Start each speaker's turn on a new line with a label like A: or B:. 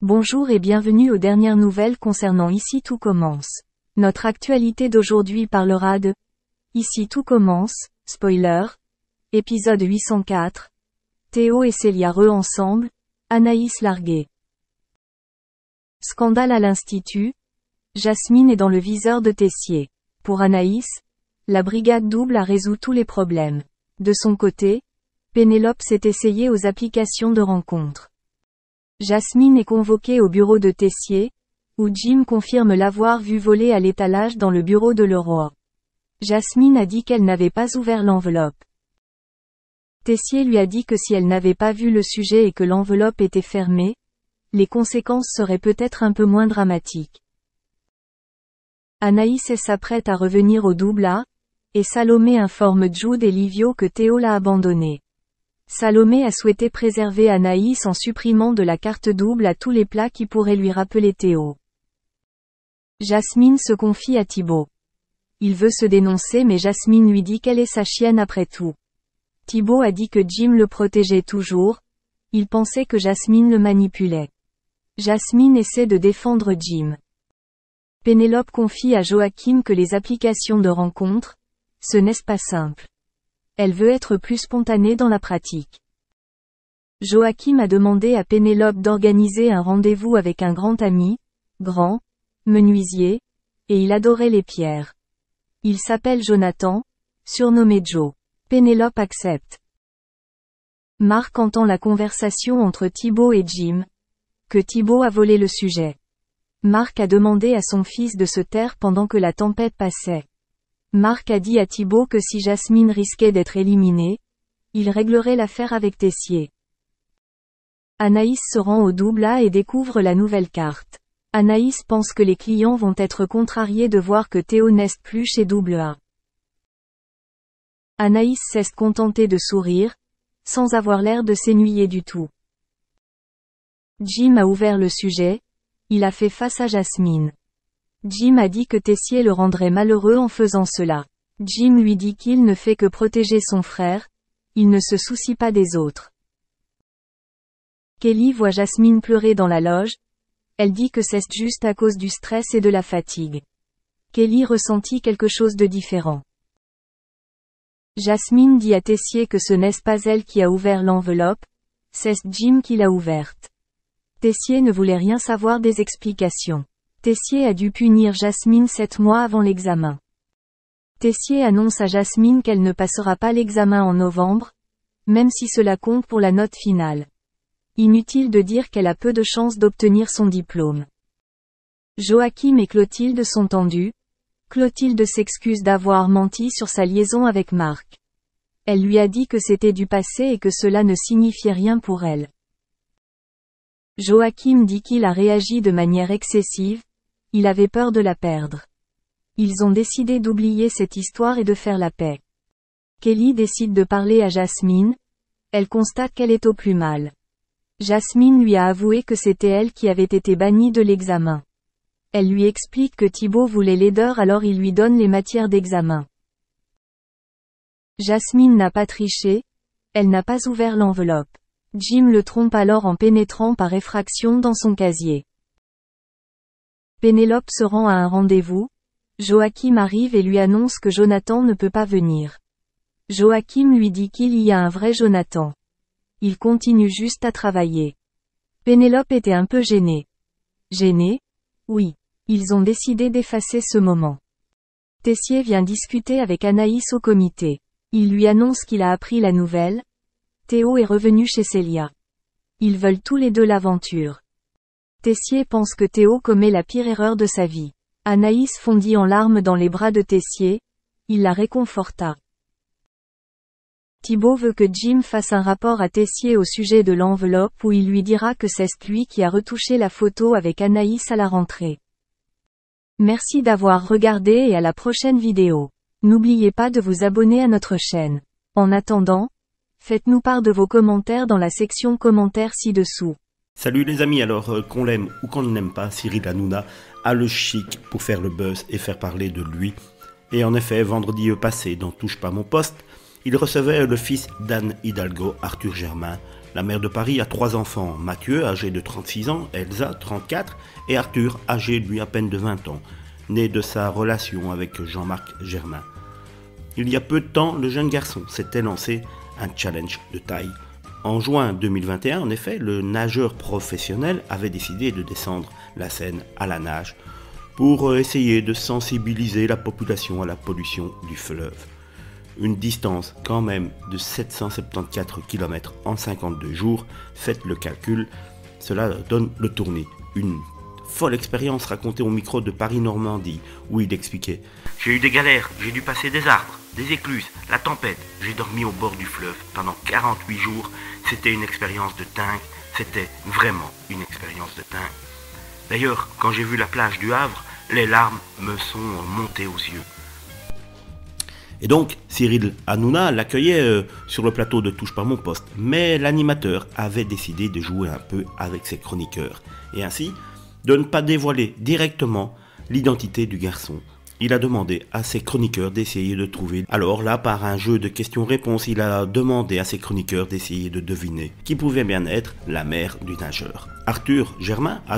A: Bonjour et bienvenue aux dernières nouvelles concernant Ici tout commence. Notre actualité d'aujourd'hui parlera de Ici tout commence, spoiler, épisode 804, Théo et Célia ensemble, Anaïs larguée. Scandale à l'Institut, Jasmine est dans le viseur de Tessier. Pour Anaïs, la brigade double a résout tous les problèmes. De son côté, Pénélope s'est essayée aux applications de rencontres. Jasmine est convoquée au bureau de Tessier, où Jim confirme l'avoir vu voler à l'étalage dans le bureau de Leroy. Jasmine a dit qu'elle n'avait pas ouvert l'enveloppe. Tessier lui a dit que si elle n'avait pas vu le sujet et que l'enveloppe était fermée, les conséquences seraient peut-être un peu moins dramatiques. Anaïs s'apprête à revenir au double A, et Salomé informe Jude et Livio que Théo l'a abandonné. Salomé a souhaité préserver Anaïs en supprimant de la carte double à tous les plats qui pourraient lui rappeler Théo. Jasmine se confie à Thibaut. Il veut se dénoncer mais Jasmine lui dit qu'elle est sa chienne après tout. Thibaut a dit que Jim le protégeait toujours, il pensait que Jasmine le manipulait. Jasmine essaie de défendre Jim. Pénélope confie à Joachim que les applications de rencontre, ce n'est pas simple. Elle veut être plus spontanée dans la pratique. Joachim a demandé à Pénélope d'organiser un rendez-vous avec un grand ami, grand, menuisier, et il adorait les pierres. Il s'appelle Jonathan, surnommé Joe. Pénélope accepte. Marc entend la conversation entre Thibaut et Jim, que Thibaut a volé le sujet. Marc a demandé à son fils de se taire pendant que la tempête passait. Marc a dit à Thibaut que si Jasmine risquait d'être éliminée, il réglerait l'affaire avec Tessier. Anaïs se rend au double A et découvre la nouvelle carte. Anaïs pense que les clients vont être contrariés de voir que Théo n'est plus chez double A. Anaïs s'est contentée de sourire, sans avoir l'air de s'ennuyer du tout. Jim a ouvert le sujet, il a fait face à Jasmine. Jim a dit que Tessier le rendrait malheureux en faisant cela. Jim lui dit qu'il ne fait que protéger son frère, il ne se soucie pas des autres. Kelly voit Jasmine pleurer dans la loge, elle dit que c'est juste à cause du stress et de la fatigue. Kelly ressentit quelque chose de différent. Jasmine dit à Tessier que ce n'est pas elle qui a ouvert l'enveloppe, c'est Jim qui l'a ouverte. Tessier ne voulait rien savoir des explications. Tessier a dû punir Jasmine 7 mois avant l'examen. Tessier annonce à Jasmine qu'elle ne passera pas l'examen en novembre, même si cela compte pour la note finale. Inutile de dire qu'elle a peu de chances d'obtenir son diplôme. Joachim et Clotilde sont tendus. Clotilde s'excuse d'avoir menti sur sa liaison avec Marc. Elle lui a dit que c'était du passé et que cela ne signifiait rien pour elle. Joachim dit qu'il a réagi de manière excessive, il avait peur de la perdre. Ils ont décidé d'oublier cette histoire et de faire la paix. Kelly décide de parler à Jasmine, elle constate qu'elle est au plus mal. Jasmine lui a avoué que c'était elle qui avait été bannie de l'examen. Elle lui explique que Thibaut voulait l'aideur alors il lui donne les matières d'examen. Jasmine n'a pas triché, elle n'a pas ouvert l'enveloppe. Jim le trompe alors en pénétrant par effraction dans son casier. Pénélope se rend à un rendez-vous, Joachim arrive et lui annonce que Jonathan ne peut pas venir. Joachim lui dit qu'il y a un vrai Jonathan. Il continue juste à travailler. Pénélope était un peu gênée. Gênée? Oui. Ils ont décidé d'effacer ce moment. Tessier vient discuter avec Anaïs au comité. Il lui annonce qu'il a appris la nouvelle. Théo est revenu chez Célia. Ils veulent tous les deux l'aventure. Tessier pense que Théo commet la pire erreur de sa vie. Anaïs fondit en larmes dans les bras de Tessier, il la réconforta. Thibaut veut que Jim fasse un rapport à Tessier au sujet de l'enveloppe où il lui dira que c'est lui qui a retouché la photo avec Anaïs à la rentrée. Merci d'avoir regardé et à la prochaine vidéo. N'oubliez pas de vous abonner à notre chaîne. En attendant, faites-nous part de vos commentaires dans la section commentaires ci-dessous.
B: Salut les amis, alors qu'on l'aime ou qu'on ne l'aime pas, Cyril Hanouna a le chic pour faire le buzz et faire parler de lui. Et en effet, vendredi passé, dans Touche pas mon poste, il recevait le fils d'Anne Hidalgo, Arthur Germain, La maire de Paris a 3 enfants, Mathieu, âgé de 36 ans, Elsa, 34, et Arthur, âgé lui à peine de 20 ans, né de sa relation avec Jean-Marc Germain. Il y a peu de temps, le jeune garçon s'était lancé un challenge de taille. En juin 2021, en effet, le nageur professionnel avait décidé de descendre la Seine à la nage pour essayer de sensibiliser la population à la pollution du fleuve. Une distance quand même de 774 km en 52 jours, faites le calcul, cela donne le tournis. Une folle expérience racontée au micro de Paris-Normandie, où il expliquait « J'ai eu des galères, j'ai dû passer des arbres, des écluses, la tempête, j'ai dormi au bord du fleuve pendant 48 jours, c'était une expérience de dingue, c'était vraiment une expérience de dingue. D'ailleurs, quand j'ai vu la plage du Havre, les larmes me sont montées aux yeux. » Et donc, Cyril Hanouna l'accueillait sur le plateau de Touche pas mon poste, mais l'animateur avait décidé de jouer un peu avec ses chroniqueurs, et ainsi de ne pas dévoiler directement l'identité du garçon. Il a demandé à ses chroniqueurs d'essayer de trouver. Alors là, par un jeu de questions-réponses, il a demandé à ses chroniqueurs d'essayer de deviner qui pouvait bien être la mère du nageur. Arthur Germain a donc